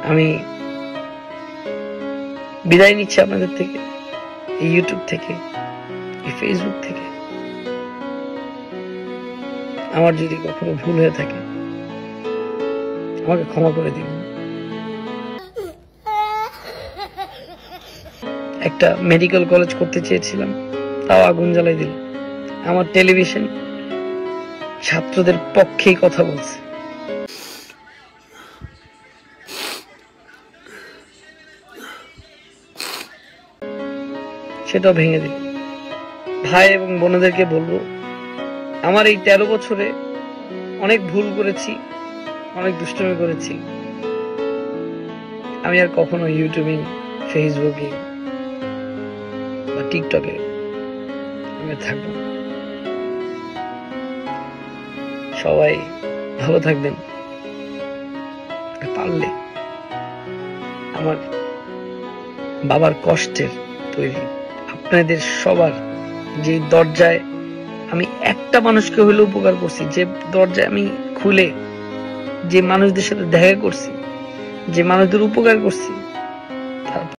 আমি বিদায় নিচ্ছি আপনাদের থেকে, এই ইউটিউব থেকে, এই ফেসবুক থেকে। আমার যদি কখনো ভুল হয়ে থাকে আমাকে ক্ষমা করে দিন। একটা মেডিকেল কলেজ করতে চেয়েছিলাম, তাও আগুন জ্বালাই দিল। আমার টেলিভিশন ছাত্রদের পক্ষেই কথা বলছে, সেটাও ভেঙে দিল। ভাই এবং বোনদেরকে বলবো, আমার এই 13 বছরে অনেক ভুল করেছি, অনেক দুষ্টুমি করেছি। আমি আর কখনো ইউটিউবে, ফেসবুকে বা টিকটকে আমি থাকবো না। সবাই ভালো থাকবেন। পারলে আমার বাবার কষ্টের তৈরি আপনাদের সবার যে দরজায় আমি একটা মানুষকে হইলে উপকার করছি, যে দরজায় আমি খুলে যে মানুষদের সাথে দেখা করছি, যে মানুষদের উপকার করছি,